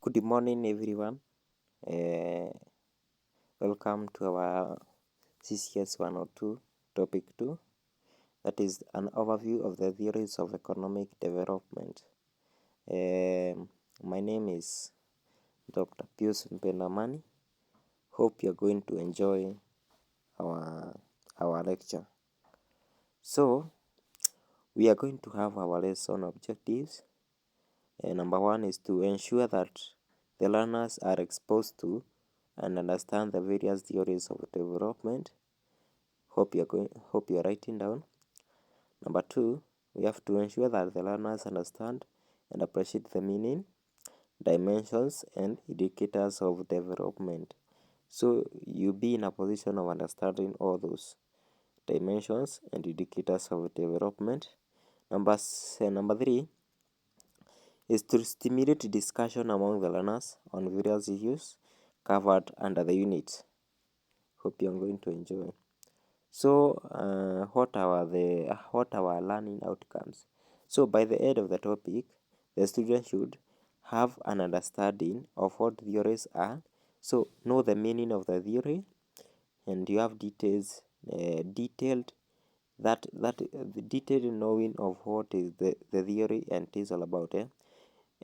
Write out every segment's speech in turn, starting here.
Good morning, everyone. Uh, Welcome to our CCS 102, Topic 2. That is an overview of the theories of economic development. My name is Dr. Pius Mpendamani. Hope you're going to enjoy our, our lecture. So, we are going to have our lesson objectives. Number one is to ensure that the learners are exposed to and understand the various theories of development. Hope you're writing down. Number two, we have to ensure that the learners understand and appreciate the meaning, dimensions, and indicators of development. So you be in a position of understanding all those dimensions and indicators of development. Number three is to stimulate discussion among the learners on various issues covered under the unit. Hope you're going to enjoy. So, what are our learning outcomes? So, by the end of the topic, the student should have an understanding of what theories are. So, know the meaning of the theory, and you have detailed the detailed knowing of what is the theory and it is all about,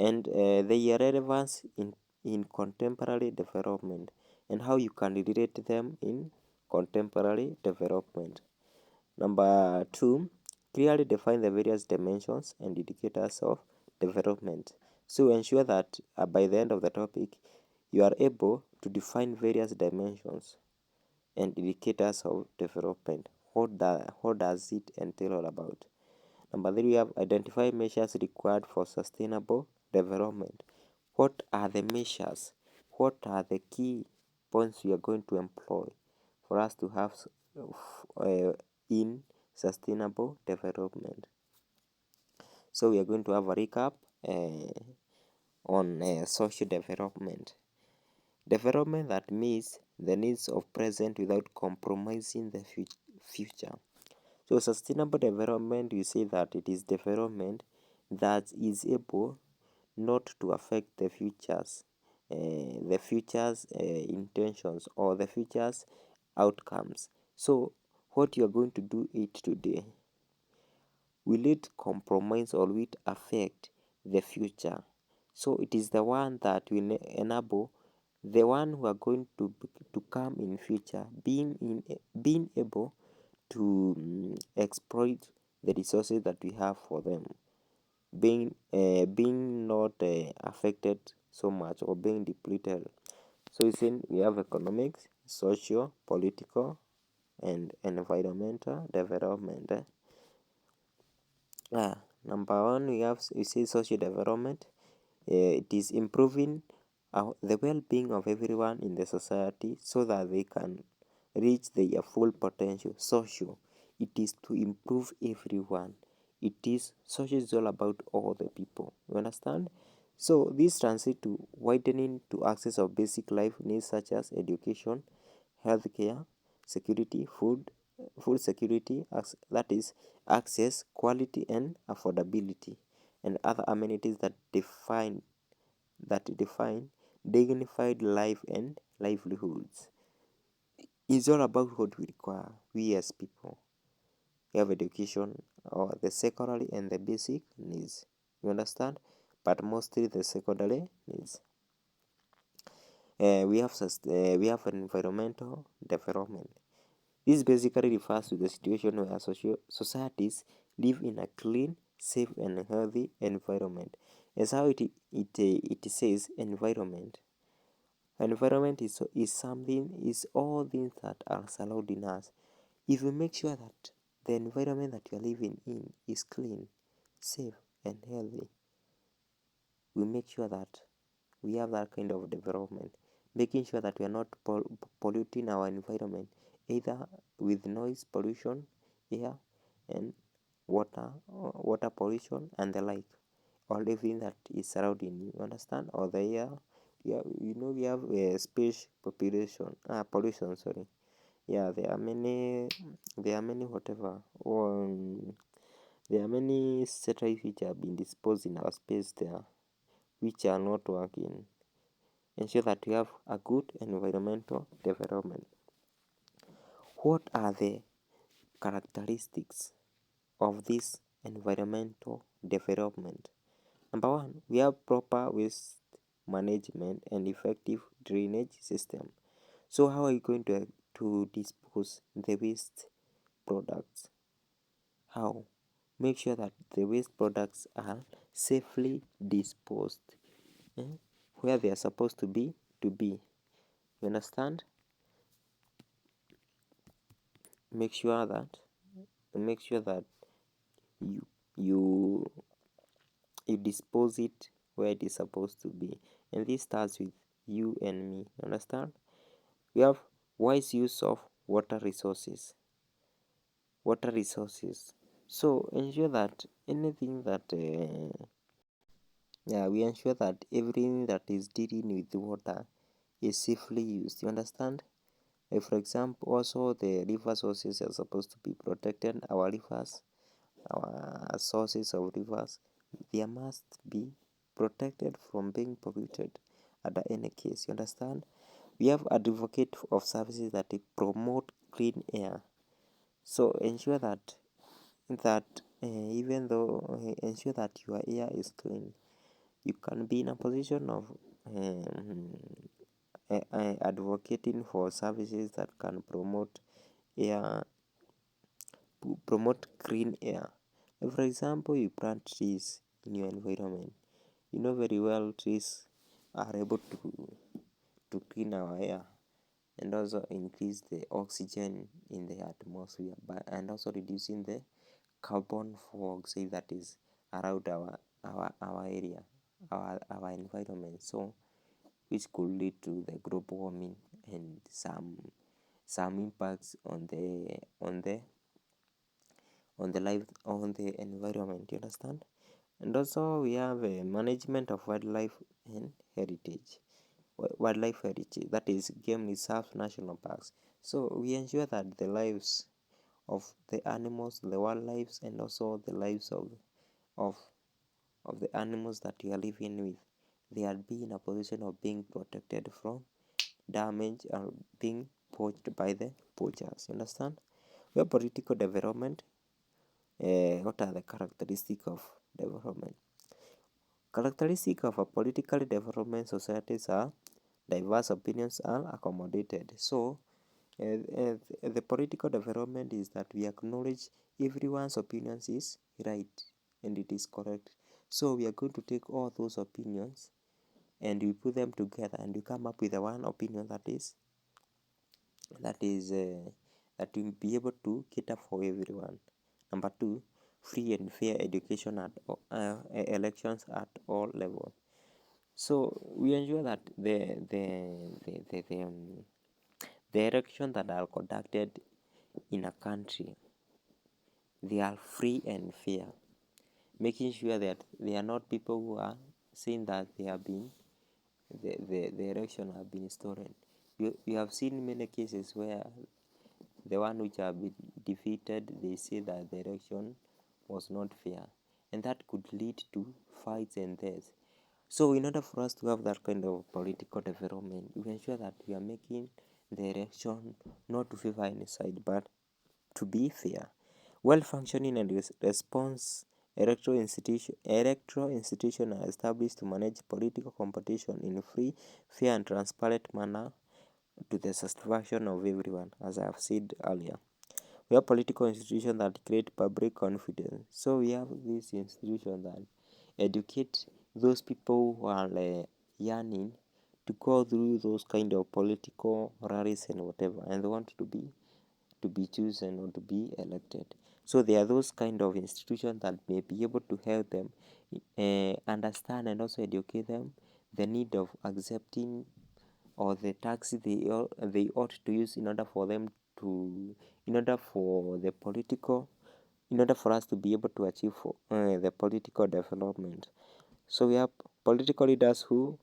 and their relevance in contemporary development and how you can relate them in contemporary development. Number two, clearly define the various dimensions and indicators of development. So ensure that by the end of the topic, you are able to define various dimensions and indicators of development. What does it entail all about? Number three, we have identify measures required for sustainable development. What are the measures? What are the key points we are going to employ for us to have in sustainable development? So we are going to have a recap on social development. Development that meets the needs of present without compromising the future. So sustainable development, we say that it is development that is able not to affect the future's intentions or the future's outcomes. So what you are going to do it today, will it compromise or will it affect the future? So it is the one that will enable the one who are going to come in future being able to exploit the resources that we have for them, being not affected so much or being depleted. So you see, we have economics, social, political, and environmental development. Number one, we see social development. It is improving the well-being of everyone in the society so that they can reach their full potential. Social, it is to improve everyone. It is social is all about all the people. You understand? So this translates to widening to access of basic life needs such as education, healthcare, security, food security, that is access, quality, and affordability, and other amenities that define dignified life and livelihoods. It's all about what we require, we as people. We have education or the secondary and the basic needs. You understand? But mostly the secondary needs. We have an environmental development. This basically refers to the situation where societies live in a clean, safe, and healthy environment. As how it says, environment. Environment is all things that are surrounding us. If you make sure that the environment that you are living in is clean, safe, and healthy, we make sure that we have that kind of development, making sure that we are not polluting our environment, either with noise pollution, air, and water pollution, and the like, or everything that is surrounding you. Understand? Or the air, yeah, we have space pollution. Sorry, yeah, there are many whatever. There are many satellites which have been disposed in our space there, which are not working. ensure that we have a good environmental development. What are the characteristics of this environmental development? Number one, we have proper waste management and effective drainage system. So how are you going to dispose the waste products? How? Make sure that the waste products are safely disposed where they are supposed to be. You understand? Make sure that you you you dispose it where it is supposed to be, and this starts with you and me. Understand? We have wise use of water resources. So ensure that anything that we ensure that everything that is dealing with water is safely used. You understand? For example, also the river sources are supposed to be protected. Our rivers, our sources of rivers, they must be protected from being polluted under any case. You understand? We have advocate of services that promote clean air. So ensure that even though ensure that your air is clean, you can be in a position of advocating for services that can promote clean air. For example, you plant trees in your environment. You know very well trees are able to clean our air and also increase the oxygen in the atmosphere, and also reducing the carbon dioxide that is around our area, our environment. So which could lead to the global warming and some impacts on the life on the environment. You understand? And also we have a management of wildlife and heritage. Wildlife heritage, that is game reserves, national parks. So we ensure that the lives of the animals, the wildlife, and also the lives of the animals that we are living with, they are being in a position of being protected from damage or being poached by the poachers. You understand? We have political development. What are the characteristics of development? Characteristics of a politically development societies are diverse opinions are accommodated. So the political development is that we acknowledge everyone's opinions is right and it is correct. So we are going to take all those opinions and we put them together and we come up with a one opinion that will be able to cater for everyone. Number two, free and fair education at elections at all levels. So we ensure that the elections that are conducted in a country, they are free and fair, making sure that they are not people who are saying that they have been the election have been stolen. You have seen many cases where the one which have been defeated, they say that the election was not fair, and that could lead to fights and deaths. So in order for us to have that kind of political development, we ensure that we are making the election not to favor any side, but to be fair. Well-functioning and response electoral institutions are established to manage political competition in a free, fair, and transparent manner to the satisfaction of everyone, as I have said earlier. We have political institutions that create public confidence. So we have these institutions that educate those people who are yearning to go through those kind of political rallies and whatever, and they want to be chosen or to be elected. So there are those kind of institutions that may be able to help them understand and also educate them the need of accepting or the tax they ought to use in order for them to in order for the political in order for us to be able to achieve the political development. So we have political leaders who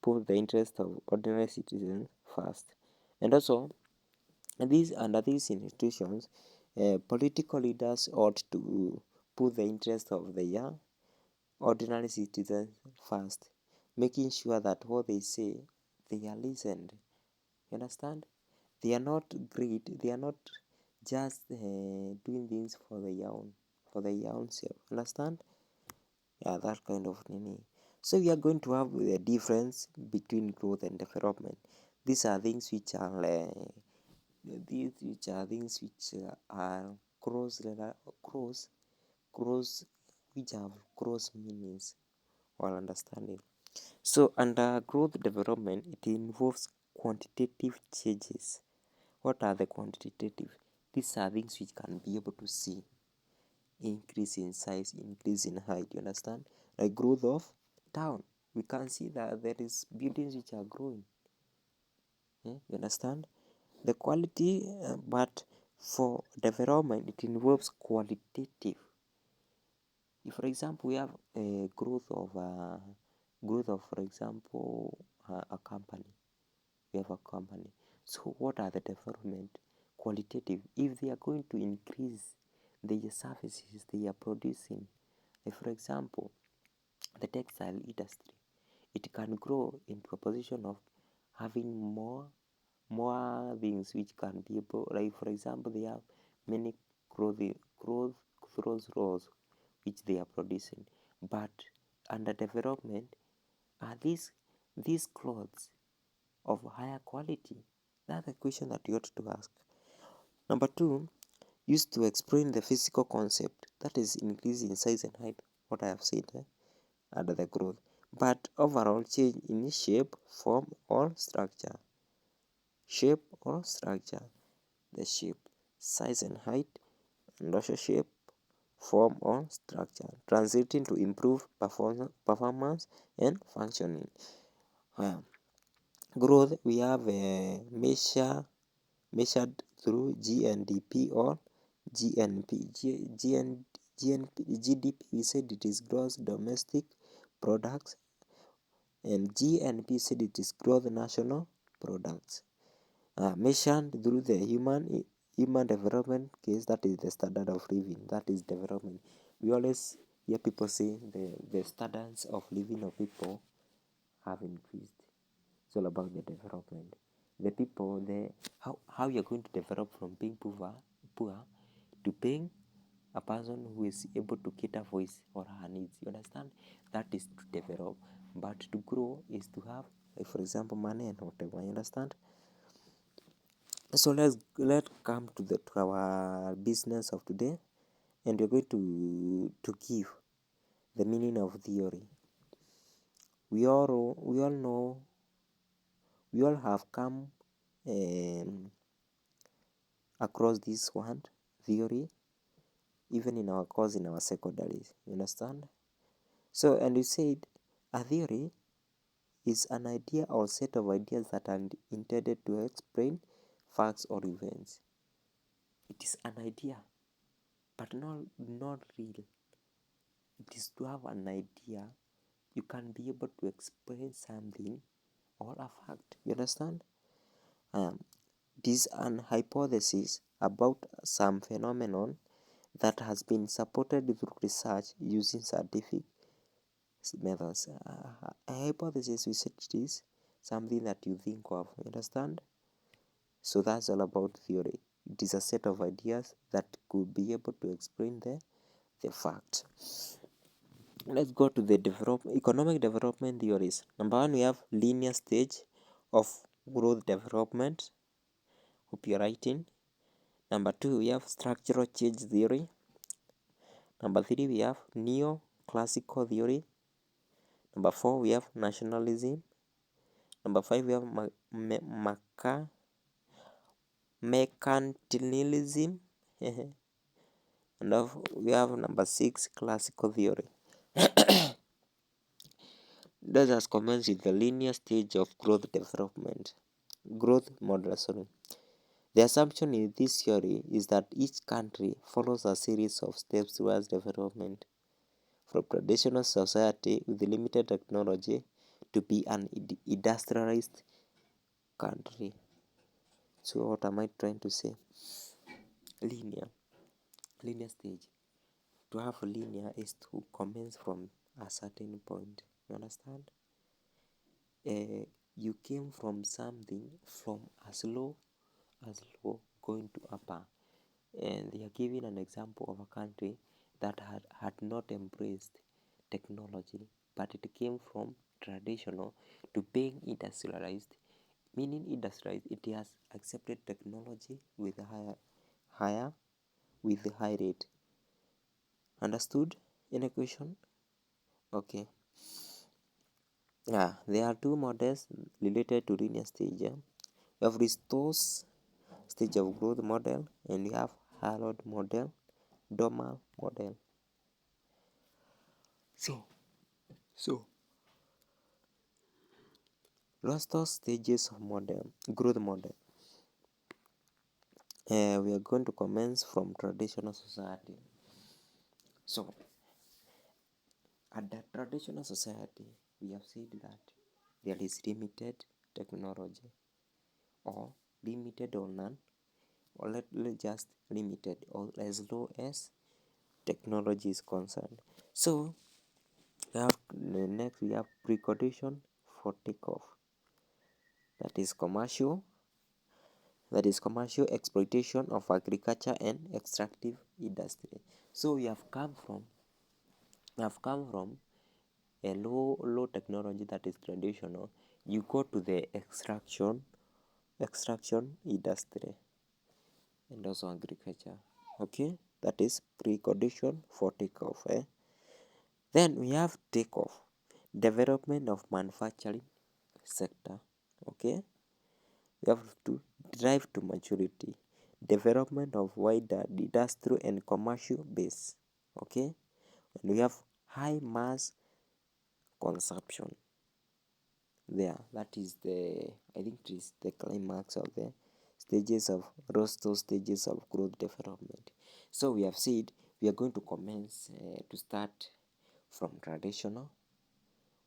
put the interest of ordinary citizens first, and also under these institutions, political leaders ought to put the interest of the young ordinary citizens first, making sure that what they say they are listened. You understand? They are not great. They are not just doing things for their own self. Understand? Yeah, that kind of nini. So we are going to have a difference between growth and development. These are things which are cross cross cross which have cross meanings while understanding. So under growth development, it involves quantitative changes. What are the quantitative? These are things which can be able to see increase in size, increase in height. You understand? Like growth of town, we can see that there is buildings which are growing. You understand? The quality, but for development, it involves qualitative. If, for example, we have a growth of, for example, a company. We have a company. So, what are the development? Qualitative. If they are going to increase the services they are producing, like for example, the textile industry, it can grow into a position of having more things which can be able, like for example, they have many clothes rows which they are producing, but under development, are these clothes of higher quality? That's a question that you ought to ask. Number two, used to explain the physical concept, that is increase in size and height, what I have said under the growth, but overall change in shape, form, or structure. Shape or structure, the shape, size and height, and also shape, form, or structure, translating to improve performance and functioning. Growth, we have measured through GNDP or GNP. GDP, we said it is gross domestic products, and GNP said it is gross national products. Measured through the human development case, that is the standard of living, that is development. We always hear people say the standards of living of people have increased. It's all about the development. The people, how you're going to develop from being poor to being a person who is able to cater for his or her needs. You understand? That is to develop. But to grow is to have, like for example, money and whatever. You understand? So let's come to our business of today, and we're going to give the meaning of theory. We all know, we all have come across this one theory, even in our course in our secondaries. You understand? So, and you said a theory is an idea or set of ideas that are intended to explain facts or events. It is an idea, but not real. It is to have an idea. You can be able to explain something or a fact. You understand? It is an hypothesis about some phenomenon that has been supported through research using scientific methods. A hypothesis, we said, it is something that you think of. You understand? So that's all about theory. It is a set of ideas that could be able to explain the fact. Let's go to the economic development theories. Number one, we have linear stage of growth development. Hope you're writing. Number two, we have structural change theory. Number three, we have neoclassical theory. Number four, we have nationalism. Number five, we have mercantilism. And we have number six, classical theory. Let us commence with the linear stage of growth development. Growth model, sorry. The assumption in this theory is that each country follows a series of steps towards development, from traditional society with limited technology to be an industrialized country. So what am I trying to say? Linear stage. To have linear is to commence from a certain point. You understand? you came from something from as low going to upper. And they are giving an example of a country that had not embraced technology, but it came from traditional to being industrialized. Meaning industrialized, it has accepted technology with a higher with a high rate. Understood? Any question? Okay. Yeah, there are two models related to linear stage. You have Ristow's stage of growth model, and you have Harrod model, Domal model. So Rostow's stages of growth model. We are going to commence from traditional society. So at the traditional society, we have said that there is limited technology, or limited or none, or let's just limited or as low as technology is concerned. So next we have precondition for takeoff. That is commercial exploitation of agriculture and extractive industry. So we have come from a low technology, that is traditional. You go to the extraction industry and also agriculture. Okay, that is precondition for takeoff. Then we have takeoff, development of manufacturing sector. Okay, we have to drive to maturity, development of wider industrial and commercial base. Okay, and we have high mass consumption. That is I think it is the climax of the stages of Rostow's stages of growth development. So we have said we are going to commence to start from traditional,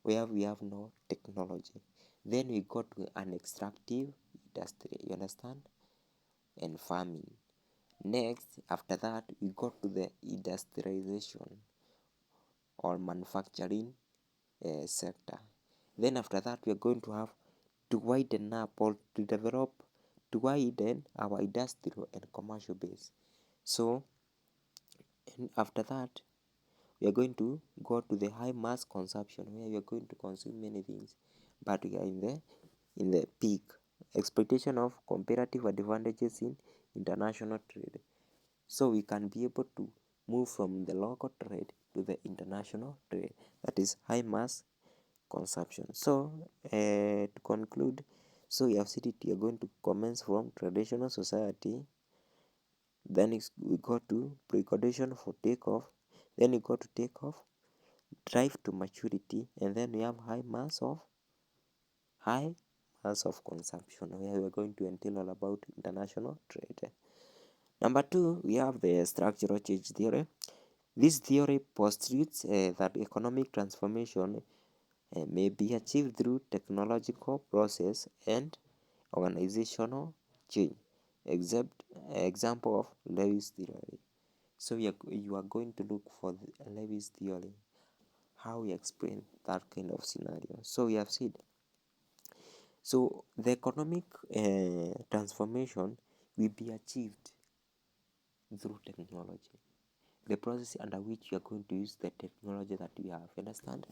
where we have no technology. Then we go to an extractive industry, you understand, and farming. Next, after that, we go to the industrialization or manufacturing sector. Then after that, we are going to have to widen up or to widen our industrial and commercial base. So, and after that, we are going to go to the high mass consumption, where we are going to consume many things, but we are in the peak exploitation of comparative advantages in international trade. So we can be able to move from the local trade to the international trade, that is high mass consumption. So to conclude, so we have said it, we are going to commence from traditional society, then we go to precondition for takeoff, then we go to takeoff, drive to maturity, and then we have high mass of consumption, where we are going to entail all about international trade. Number two, we have the structural change theory. This theory postulates that economic transformation may be achieved through technological process and organizational change. Example of Lewis theory. So you are going to look for the Lewis theory, how we explain that kind of scenario. So we have said, so the economic transformation will be achieved through technology. The process under which you are going to use the technology that we have, understand?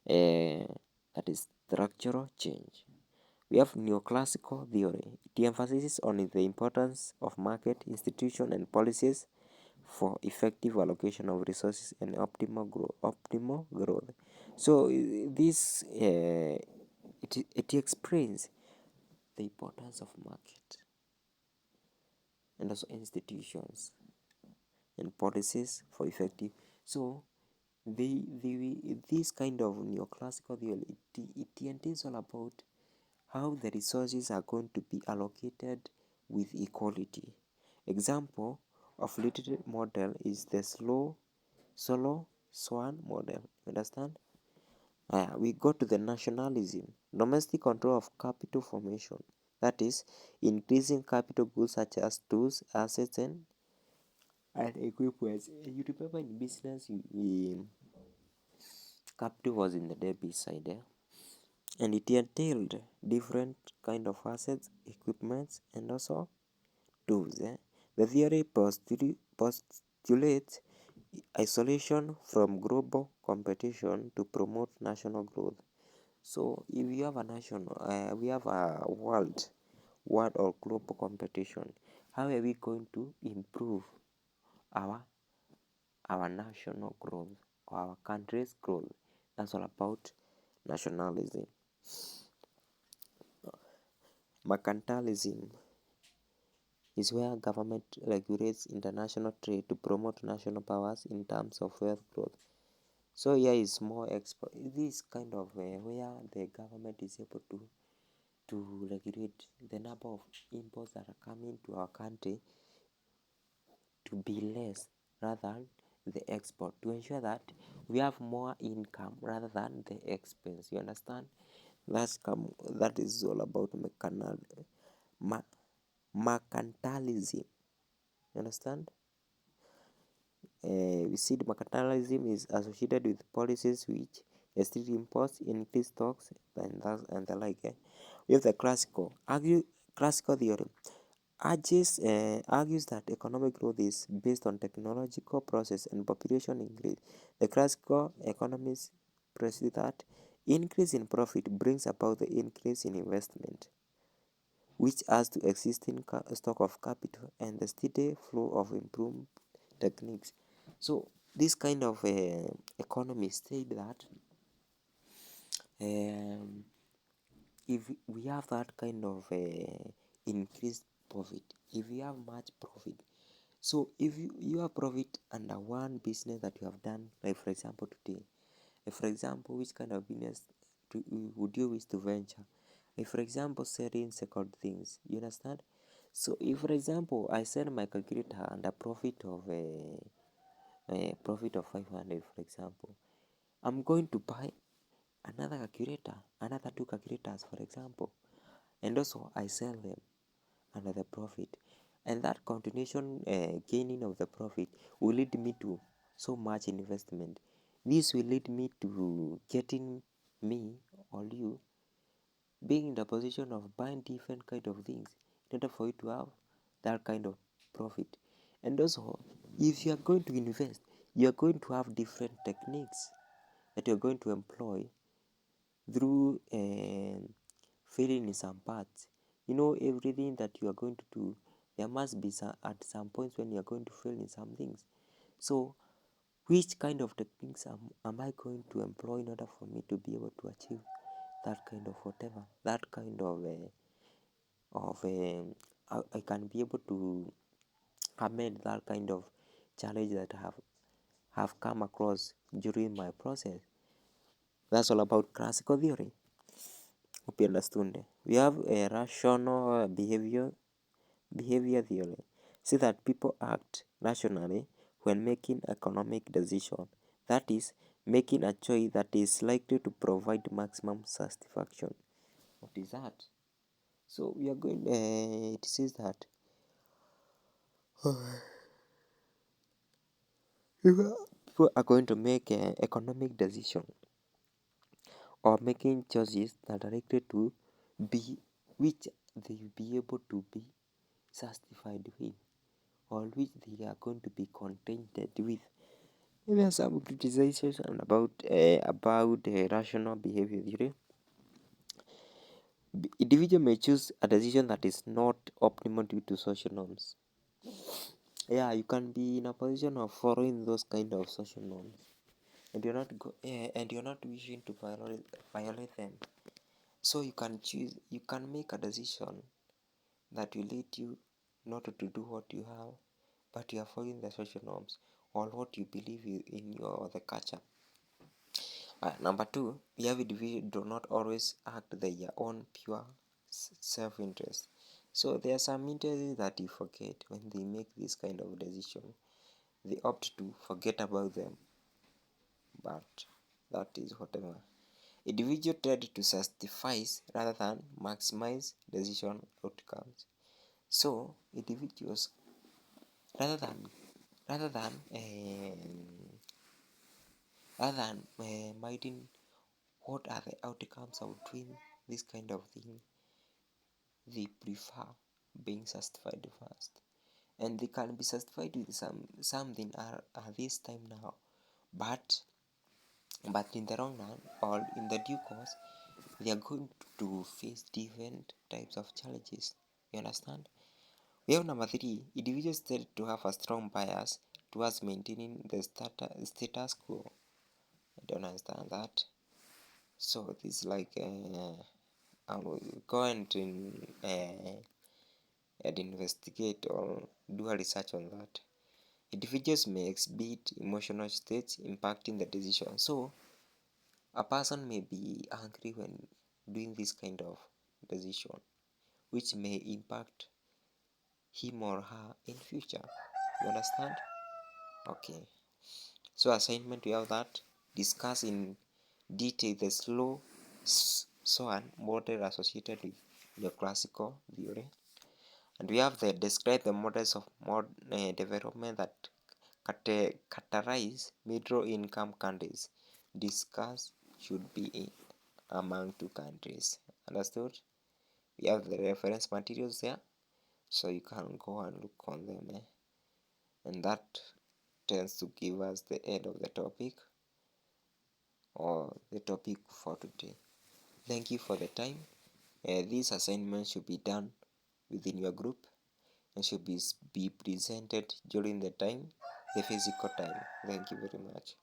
That is structural change. We have neoclassical theory. It emphasizes on the importance of market, institution, and policies for effective allocation of resources and optimal growth. So this it explains the importance of market and also institutions and policies for effective. So this kind of neoclassical theory, it entails all about how the resources are going to be allocated with equality. Example of literary model is the Solo Swan model. Understand? We go to the nationalism, domestic control of capital formation. That is, increasing capital goods such as tools, assets, and equipment. You remember in business, capital was in the debit side. and it entailed different kind of assets, equipments, and also tools. The theory postulates isolation from global competition to promote national growth. So if you have a national, we have a world or global competition, how are we going to improve our our national growth or our country's growth? That's all about nationalism. Mercantilism is where government regulates international trade to promote national powers in terms of wealth growth. So here is more export. This kind of where the government is able to regulate the number of imports that are coming to our country to be less rather than the export, to ensure that we have more income rather than the expense. You understand? That is all about mercantilism. You understand? We see the mercantilism is associated with policies which restrict imports, increase stocks, and the like. We have the classical theory argues that economic growth is based on technological process and population increase. The classical economists present that increase in profit brings about the increase in investment, which adds to existing stock of capital and the steady flow of improved techniques. So this kind of economists say that um, if we have that kind of increased profit, if we have much profit, so if you have profit under one business that you have done, like for example today, for example, which kind of business would you wish to venture? Like for example, selling second things, you understand? So if for example I sell my calculator and a profit of 500, for example, I'm going to buy another calculator, another two calculators, for example, and also I sell them under the profit, and that continuation gaining of the profit will lead me to so much investment. This will lead me to getting me or you being in the position of buying different kind of things in order for you to have that kind of profit. And also, if you are going to invest, you are going to have different techniques that you are going to employ through filling in some parts. You know, everything that you are going to do, there must be at some points when you are going to fill in some things. So which kind of techniques am I going to employ in order for me to be able to achieve that kind of whatever, that kind of I can be able to amend that kind of challenge that I have come across during my process. That's all about classical theory. Hope you understood. We have a rational behavior theory. See that people act rationally when making economic decision. That is, making a choice that is likely to provide maximum satisfaction. What is that? So we are going. It says that people are going to make an economic decision or making choices that are likely to be which they will be able to be satisfied with, or which they are going to be contented with. There are some criticizations about rational behavior theory. Individual may choose a decision that is not optimal due to social norms. Yeah, you can be in a position of following those kind of social norms, and you're not wishing to violate them. So you can choose. You can make a decision that will lead you not to do what you have, but you are following the social norms or what you believe in your the culture. Number two, the individual do not always act their own pure self-interest. So there are some interests that you forget when they make this kind of decision. They opt to forget about them, but that is whatever. Individual try to satisfice rather than maximize decision outcomes. So individuals rather than rather than rather than minding what are the outcomes of doing this kind of thing, they prefer being satisfied first. And they can be satisfied with something at this time now, but in the long run or in the due course, they are going to face different types of challenges. You understand? We have number 3. Individuals tend to have a strong bias towards maintaining the status quo. I don't understand that. So this is like I'll go and investigate or do a research on that. Individuals may exhibit emotional states impacting the decision. So a person may be angry when doing this kind of decision, which may impact him or her in future. You understand? Okay. So assignment, we have that. Discuss in detail the slow swan model associated with your classical theory. And we have the describe the models of development that categorize middle income countries. Discuss should be in among 2 countries. Understood? We have the reference materials there, so you can go and look on them. And that tends to give us the end of the topic or the topic for today. Thank you for the time. This assignment should be done within your group and should be presented during the physical time. Thank you very much.